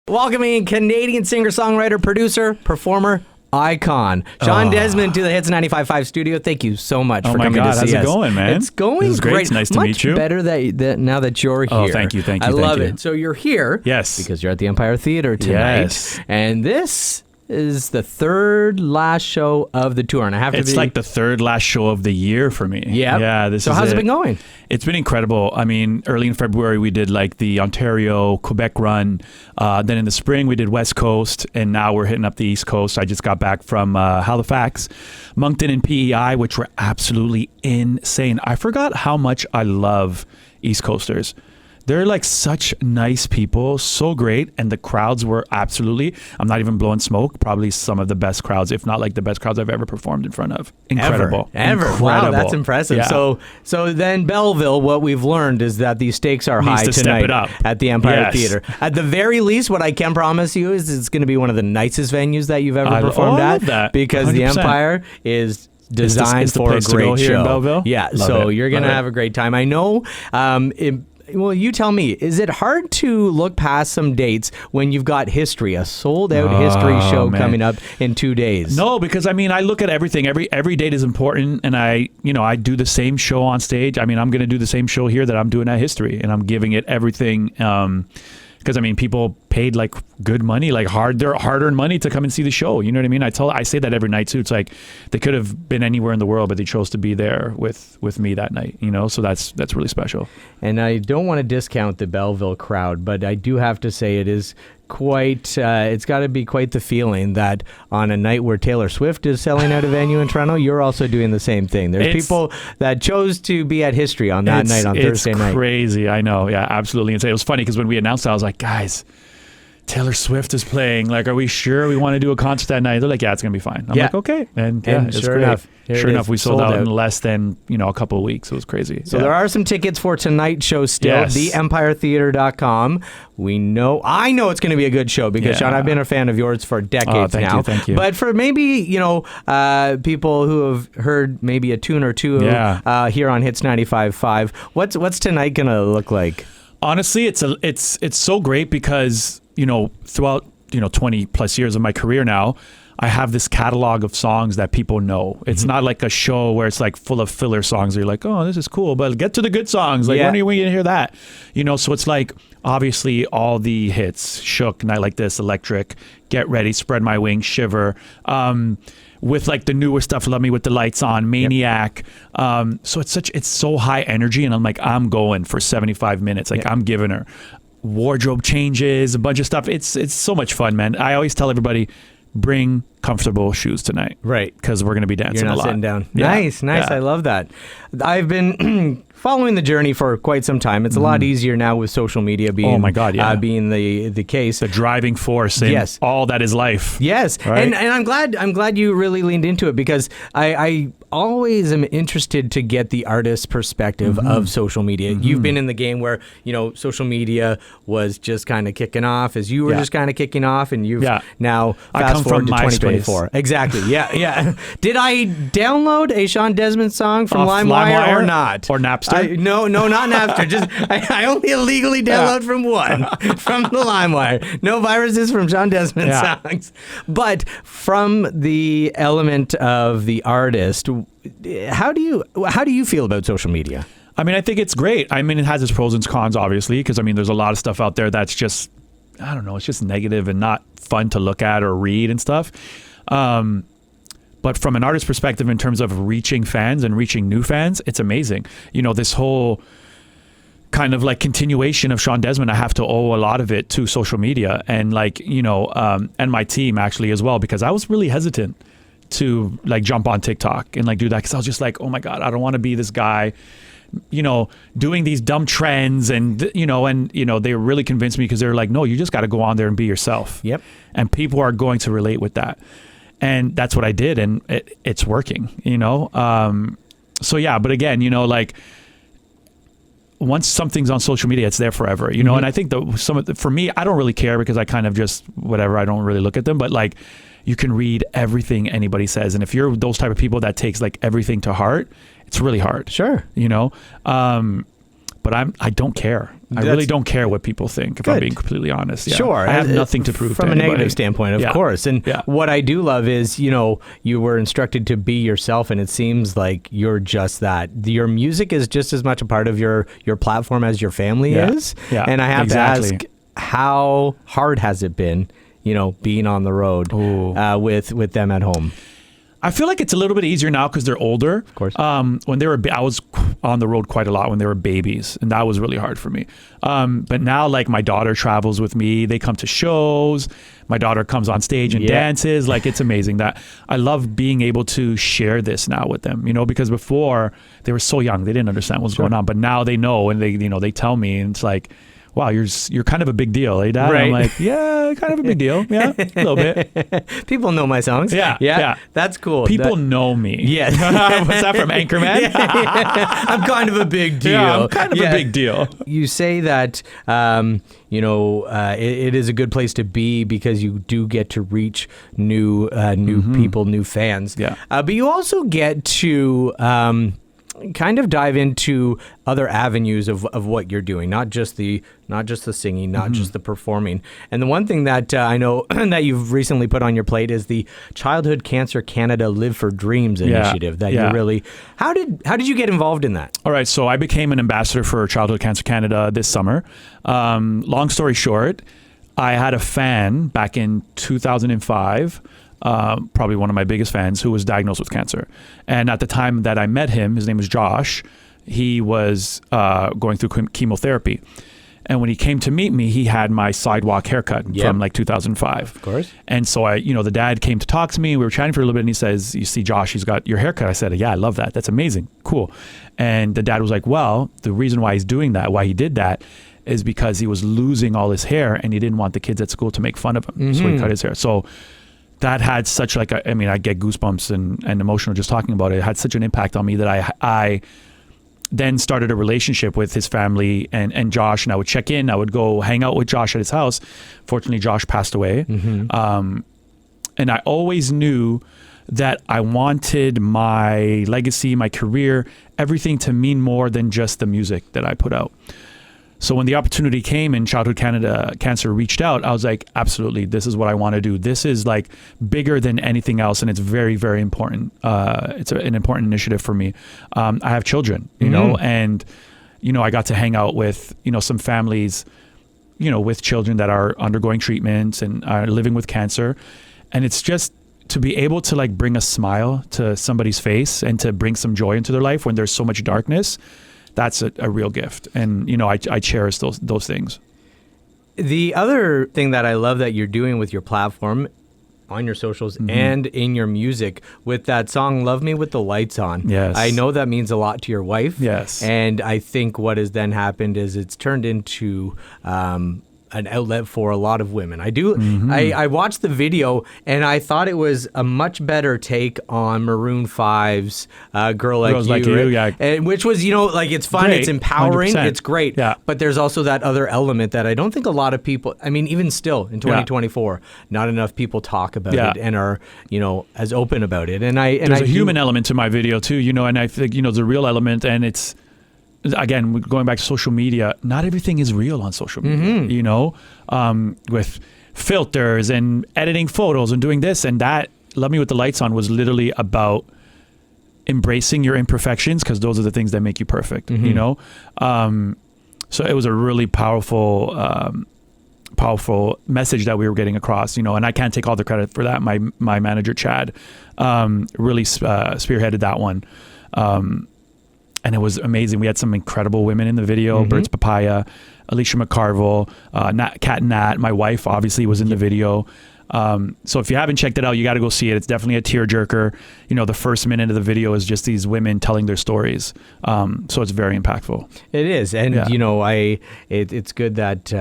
Welcoming Canadian singer, songwriter, producer, performer, icon, Shawn Desman to the Hits 95.5 studio. Thank you so much for coming to see us. How's it going, man? It's going great. It's nice to meet you. Much better that now that you're here. Oh, thank you. I love it. So you're here. Yes. Because you're at the Empire Theatre tonight. Yes. And this is the third last show of the tour, and it's like the third last show of the year for me. Yeah. So how's it been going? It's been incredible. I mean, early in February we did like the Ontario, Quebec run. Then in the spring we did West Coast, and now we're hitting up the East Coast. I just got back from Halifax, Moncton, and PEI, which were absolutely insane. I forgot how much I love East Coasters. They're like such nice people, so great, and the crowds were absolutely, I'm not even blowing smoke, probably some of the best crowds, if not like the best crowds I've ever performed in front of. Incredible. Ever. Incredible. Wow, that's impressive. Yeah. So then Belleville, what we've learned is that these stakes are high tonight at the Empire Theatre. At the very least, what I can promise you is it's going to be one of the nicest venues that you've ever performed at. That. Because 100%. The Empire is designed for a great show. Here in Belleville? Yeah, so you're going to have a great time. I know well, you tell me, is it hard to look past some dates when you've got history, a sold-out history show coming up in 2 days? No, because I mean, I look at everything. Every date is important, and I do the same show on stage. I mean, I'm going to do the same show here that I'm doing at History, and I'm giving it everything. Because I mean, people paid like good money, like hard-earned money to come and see the show. You know what I mean? I say that every night too. It's like they could have been anywhere in the world, but they chose to be there with me that night. You know, so that's really special. And I don't want to discount the Belleville crowd, but I do have to say it is quite. It's got to be quite the feeling that on a night where Taylor Swift is selling out a venue in Toronto, you're also doing the same thing. There's people that chose to be at History on that night on Thursday night. It's crazy. I know. Yeah, absolutely. And it was funny because when we announced that, I was like, guys, Taylor Swift is playing. Like, are we sure we want to do a concert that night? They're like, yeah, it's going to be fine. I'm like, okay. And it's sure great. enough. Sure enough, we sold out in less than a couple of weeks. It was crazy. So there are some tickets for tonight's show still. Yes. TheEmpireTheatre.com. I know it's going to be a good show because Shawn, I've been a fan of yours for decades now. Thank you. But for maybe people who have heard maybe a tune or two here on Hits 95.5, what's tonight going to look like? Honestly, it's so great because throughout 20 plus years of my career now, I have this catalog of songs that people know. It's not like a show where it's like full of filler songs where you're like, oh, this is cool, but get to the good songs. Like, when are you going to hear that? So it's like, obviously, all the hits, Shook, Night Like This, Electric, Get Ready, Spread My Wings, Shiver, with like the newer stuff, Love Me With the Lights On, Maniac. So it's so high energy, and I'm like, I'm going for 75 minutes. Like, I'm giving her wardrobe changes, a bunch of stuff. It's so much fun, man. I always tell everybody, bring comfortable shoes tonight. Right. Because we're going to be dancing a lot. You're not sitting down. Yeah. Nice. Yeah. I love that. I've been following the journey for quite some time. It's a lot easier now with social media being being the case. The driving force in all that is life. Yes. Right? And I'm glad you really leaned into it because I always am interested to get the artist's perspective of social media. You've been in the game where, social media was just kind of kicking off as you were just kind of kicking off, and you've now fast forward to 2024. Exactly. Yeah. Did I download a Shawn Desman song from LimeWire or not? Or Napster? No, not Napster. Just I only illegally download from the LimeWire. No viruses from Shawn Desman songs. But from the element of the artist, how do you feel about social media? I mean, I think it's great. I mean, it has its pros and cons, obviously, because I mean, there's a lot of stuff out there that's just, I don't know, it's just negative and not fun to look at or read and stuff. But from an artist's perspective, in terms of reaching fans and reaching new fans, it's amazing. This whole kind of like continuation of Shawn Desman, I have to owe a lot of it to social media and and my team actually as well, because I was really hesitant to like jump on TikTok and like do that because I was just like, oh my God, I don't want to be this guy, doing these dumb trends and they really convinced me because they were like, no, you just got to go on there and be yourself. Yep. And people are going to relate with that. And that's what I did, and it's working, So yeah, but again, like once something's on social media, it's there forever, and I think for me, I don't really care because I kind of just whatever, I don't really look at them, but like you can read everything anybody says, and if you're those type of people that takes like everything to heart, it's really hard. Sure. But I don't care. I really don't care what people think, if I'm being completely honest. Yeah. Sure. I have nothing to prove from to a anybody. negative standpoint, of course. And what I do love is, you were instructed to be yourself, and it seems like you're just that. Your music is just as much a part of your platform as your family is. Yeah. And I have to ask, how hard has it been, being on the road with them at home? I feel like it's a little bit easier now because they're older. Of course. When they were, I was on the road quite a lot when they were babies, and that was really hard for me. But now, like, my daughter travels with me. They come to shows. My daughter comes on stage and dances. Like, it's amazing that I love being able to share this now with them. Because before they were so young, they didn't understand what's going on. But now they know, and they tell me, and it's like, wow, you're kind of a big deal, eh, Dad? Right. I'm like, yeah, kind of a big deal. Yeah, a little bit. People know my songs. Yeah. That's cool. People know me. Yes. What's that from, Anchorman? I'm kind of a big deal. Yeah, I'm kind of a big deal. You say that, it is a good place to be because you do get to reach new people, new fans. Yeah. But you also get to kind of dive into other avenues of what you're doing, not just the singing, not just the performing. And the one thing that I know that you've recently put on your plate is the Childhood Cancer Canada Live for Dreams initiative. That you really, how did you get involved in that? All right, so I became an ambassador for Childhood Cancer Canada this summer. Long story short, I had a fan back in 2005. Probably one of my biggest fans, who was diagnosed with cancer. And at the time that I met him, his name was Josh, he was going through chemotherapy. And when he came to meet me, he had my sidewalk haircut from like 2005. Of course. And so the dad came to talk to me. We were chatting for a little bit, and he says, "You see, Josh, he's got your haircut." I said, "Yeah, I love that. That's amazing. Cool." And the dad was like, "Well, the reason why he's doing that, why he did that, is because he was losing all his hair, and he didn't want the kids at school to make fun of him. So he cut his hair." So that had such I get goosebumps and emotional just talking about it. It had such an impact on me that I then started a relationship with his family and Josh, and I would check in. I would go hang out with Josh at his house. Fortunately, Josh passed away. And I always knew that I wanted my legacy, my career, everything to mean more than just the music that I put out. So when the opportunity came and Childhood Canada Cancer reached out, I was like, absolutely, this is what I want to do. This is like bigger than anything else, and it's very, very important. It's an important initiative for me. I have children, and I got to hang out with some families, with children that are undergoing treatments and are living with cancer, and it's just to be able to like bring a smile to somebody's face and to bring some joy into their life when there's so much darkness. That's a real gift. And, I cherish those things. The other thing that I love that you're doing with your platform, on your socials and in your music, with that song, Love Me With the Lights On. Yes. I know that means a lot to your wife. Yes. And I think what has then happened is it's turned into an outlet for a lot of women. I watched the video and I thought it was a much better take on Maroon 5's Girls Like You, and which was, it's fun, great. It's empowering, 100%. It's great. Yeah. But there's also that other element that I don't think a lot of people, even still in 2024, not enough people talk about it and are, as open about it. And there's a human element to my video too, and I think, the real element, and it's, again, going back to social media, not everything is real on social media, with filters and editing photos and doing this and that. Love Me With the Lights On was literally about embracing your imperfections, because those are the things that make you perfect, So it was a really powerful message that we were getting across, and I can't take all the credit for that. My manager, Chad, really spearheaded that one. And it was amazing. We had some incredible women in the video. Birds Papaya, Alicia McCarville, Kat Nat, my wife obviously was in the video. So if you haven't checked it out, you got to go see it. It's definitely a tearjerker. The first minute of the video is just these women telling their stories. So it's very impactful. It is. And, it's good that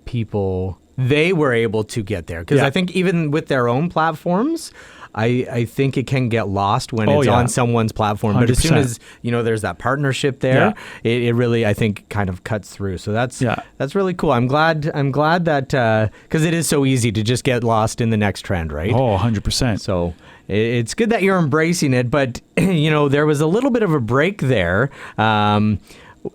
people, they were able to get there. Because I think even with their own platforms, I think it can get lost when it's on someone's platform. 100%. But as soon as, there's that partnership there, it really, I think, kind of cuts through. So that's really cool. I'm glad that, because it is so easy to just get lost in the next trend, right? Oh, 100%. So it's good that you're embracing it. But, there was a little bit of a break there.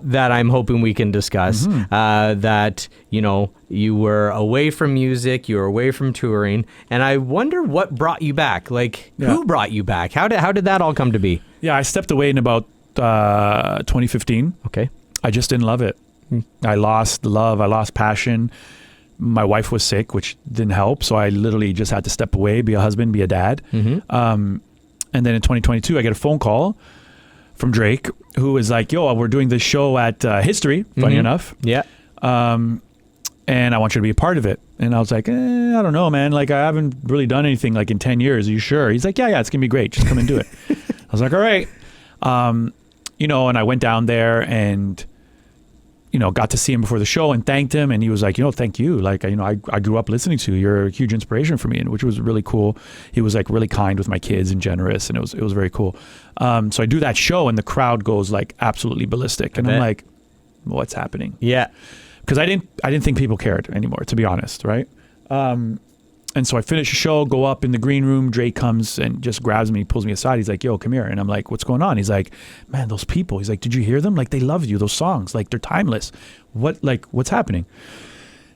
that I'm hoping we can discuss. That, you were away from music, you were away from touring, and I wonder what brought you back. Like, who brought you back? How did that all come to be? Yeah, I stepped away in about 2015. Okay. I just didn't love it. I lost love. I lost passion. My wife was sick, which didn't help. So I literally just had to step away, be a husband, be a dad. And then in 2022, I get a phone call from Drake, who was like, yo, we're doing this show at History, funny enough. Yeah. And I want you to be a part of it. And I was like, I don't know, man. Like, I haven't really done anything like in 10 years. Are you sure? He's like, yeah, it's going to be great. Just come and do it. I was like, all right. And I went down there and, got to see him before the show and thanked him. And he was like, thank you. Like, I grew up listening to you. You're a huge inspiration for me, and which was really cool. He was like really kind with my kids and generous, and it was very cool. So I do that show and the crowd goes like absolutely ballistic. And I'm like, what's happening? Yeah. Because I didn't think people cared anymore, to be honest, right? And so I finish the show, go up in the green room. Drake comes and just grabs me, pulls me aside. He's like, yo, come here. And I'm like, what's going on? He's like, man, those people. He's like, did you hear them? Like, they love you, those songs. Like, they're timeless. What's happening?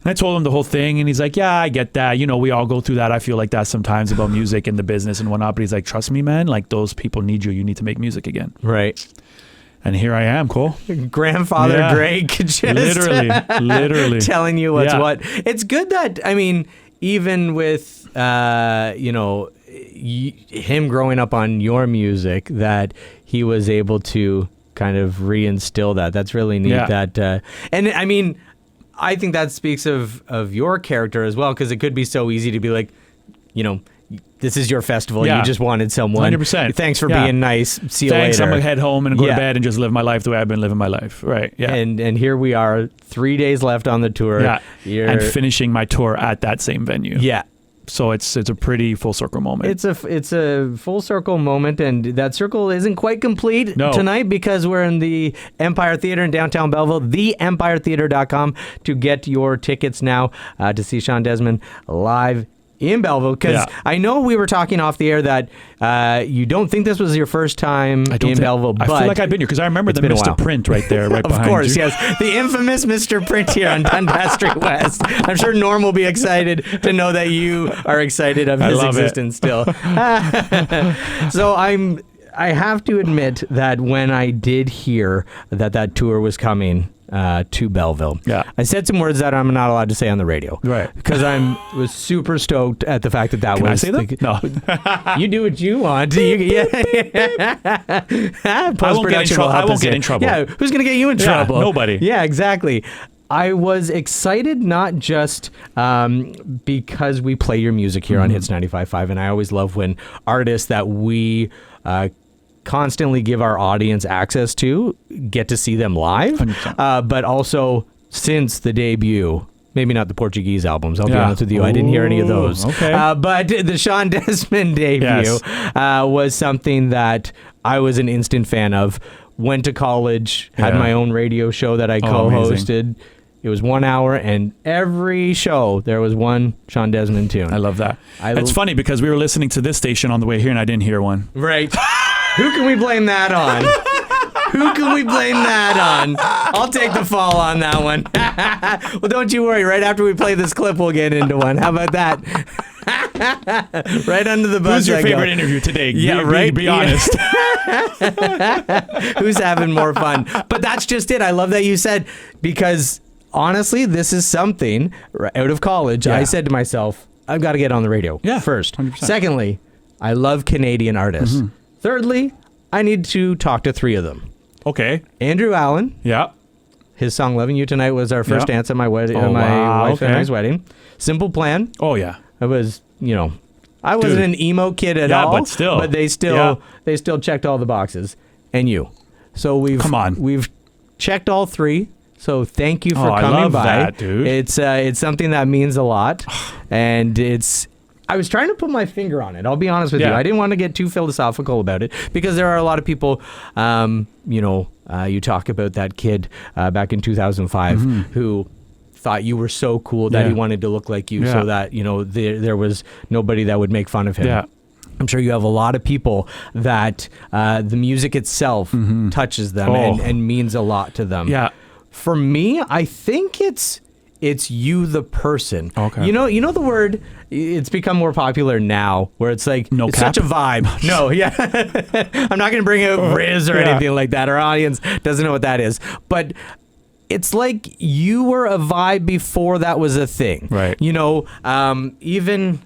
And I told him the whole thing. And he's like, yeah, I get that. We all go through that. I feel like that sometimes about music and the business and whatnot. But he's like, trust me, man. Like, those people need you. You need to make music again. Right. And here I am, Cole. Grandfather Drake just literally telling you what's what. It's good that, even with, him growing up on your music, that he was able to kind of reinstill that. That's really neat. Yeah. I think that speaks of your character as well, because it could be so easy to be like, this is your festival. You just wanted someone. 100%. Thanks for being nice. See you Thanks. later. I'm going to head home and go to bed and just live my life the way I've been living my life. Right. Yeah. And here we are, 3 days left on the tour. Yeah. And finishing my tour at that same venue. Yeah. So it's a pretty full circle moment. It's a full circle moment, and that circle isn't quite complete tonight because we're in the Empire Theater in downtown Belleville. TheEmpireTheater.com to get your tickets now to see Shawn Desman live in Belleville, because I know we were talking off the air that you don't think this was your first time in Belleville, but I feel like I've been here because I remember the Mr. Print right there, right behind you. Of course, yes. The infamous Mr. Print here on Dundas Street West. I'm sure Norm will be excited to know that you are excited of his existence still. So I have to admit that when I did hear that tour was coming to Belleville, I said some words that I'm not allowed to say on the radio, right? Because was super stoked at the fact that Can was. I say that? No, you do what you want. I won't get in trouble. Yeah, who's gonna get you in trouble? Nobody. Yeah, exactly. I was excited not just because we play your music here on Hits 95.5, and I always love when artists that we constantly give our audience access to get to see them live, but also since the debut. Maybe not the Portuguese albums, I'll be honest with you. I didn't hear any of those. Okay. But the Shawn Desman debut was something that I was an instant fan of. Went to college, had my own radio show that I co-hosted. Amazing. It was 1 hour, and every show there was one Shawn Desman tune. I love that. It's funny because we were listening to this station on the way here, and I didn't hear one. Right. Who can we blame that on? Who can we blame that on? I'll take the fall on that one. Well, don't you worry. Right after we play this clip, we'll get into one. How about that? Right under the bus. Who's your favorite interview today? Yeah, right. Be honest. Who's having more fun? But that's just it. I love that you said, because honestly, this is something out of college. I said to myself, I've got to get on the radio first. 100%. Secondly, I love Canadian artists. Thirdly, I need to talk to three of them. Okay. Andrew Allen. Yeah. His song "Loving You Tonight" was our first dance at my wedding, wife and I's wedding. Simple Plan. Oh yeah. I was, I wasn't an emo kid at all. But still. But they still checked all the boxes. And you. So we've checked all three. So thank you for coming I love by. That, dude. It's something that means a lot, and I was trying to put my finger on it. I'll be honest with you. I didn't want to get too philosophical about it, because there are a lot of people, you talk about that kid back in 2005 who thought you were so cool that he wanted to look like you, so that, there was nobody that would make fun of him. Yeah. I'm sure you have a lot of people that the music itself touches them and means a lot to them. Yeah. For me, I think it's you, the person. Okay. You know the word. It's become more popular now, where it's like it's cap? such a vibe. No, yeah. I'm not going to bring out Riz or anything like that. Our audience doesn't know what that is, but it's like you were a vibe before that was a thing. Right. You know, even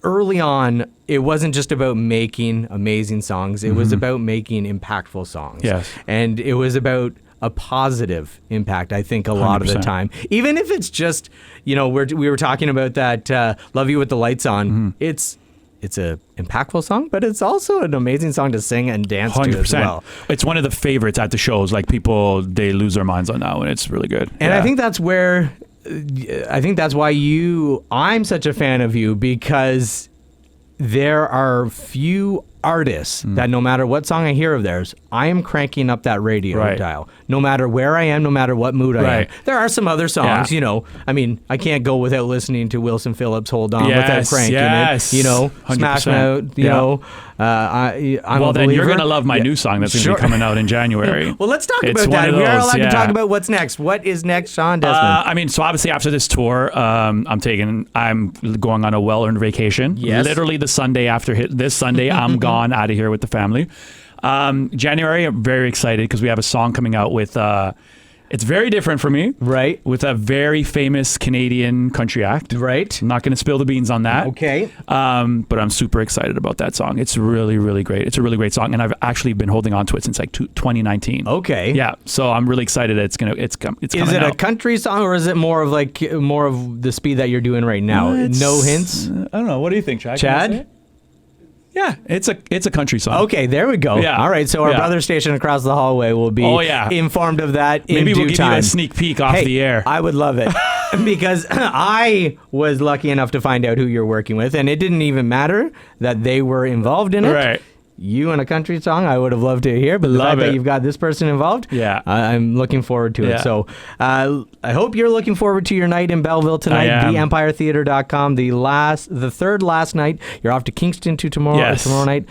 early on, it wasn't just about making amazing songs. It was about making impactful songs. Yes. And it was about a positive impact, I think, a lot of the 100%. time. Even if it's just, you know, we were talking about that Love You With the Lights On. It's a impactful song, but it's also an amazing song to sing and dance 100%. to as well. It's one of the favorites at the shows. Like people, they lose their minds on that one. It's really good. And I think that's where, why I'm such a fan of you, because there are few artists that no matter what song I hear of theirs, I am cranking up that radio dial. No matter where I am, no matter what mood I am. There are some other songs, you know. I mean, I can't go without listening to Wilson Phillips' Hold On without cranking it. You know, 100%. Smash Mouth, you know. I'm well, a then you're believer. going to love my new song that's going to be coming out in January. Well, let's talk It's about one that. of We are those, allowed to talk about what's next. What is next, Shawn Desman? I mean, so obviously after this tour, I'm going on a well-earned vacation. Yes. Literally the Sunday after this Sunday, I'm gone out of here with the family. January, I'm very excited because we have a song coming out with, it's very different for me. Right. With a very famous Canadian country act. Right. I'm not going to spill the beans on that. Okay. But I'm super excited about that song. It's really, really great. It's a really great song, and I've actually been holding on to it since like 2019. Okay. Yeah. So I'm really excited that it's coming Is it out. a country song, or is it more of the speed that you're doing right now? No hints. I don't know. What do you think, Chad? Chad? Yeah, it's a country song. Okay, there we go. Yeah. All right, so our brother station across the hallway will be informed of that in Maybe due we'll give time. you a sneak peek off the air. I would love it because I was lucky enough to find out who you're working with, and it didn't even matter that they were involved in it. Right. You and a country song, I would have loved to hear, but the fact that you've got this person involved, I'm looking forward to it. So I hope you're looking forward to your night in Belleville tonight. TheEmpireTheater.com. The third last night. You're off to Kingston tomorrow night.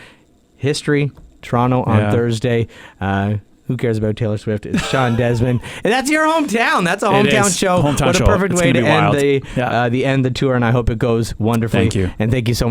History, Toronto on Thursday. Who cares about Taylor Swift? It's Shawn Desman. And that's your hometown. That's a hometown show. What a perfect way to end the tour, and I hope it goes wonderfully. Thank you. And thank you so much.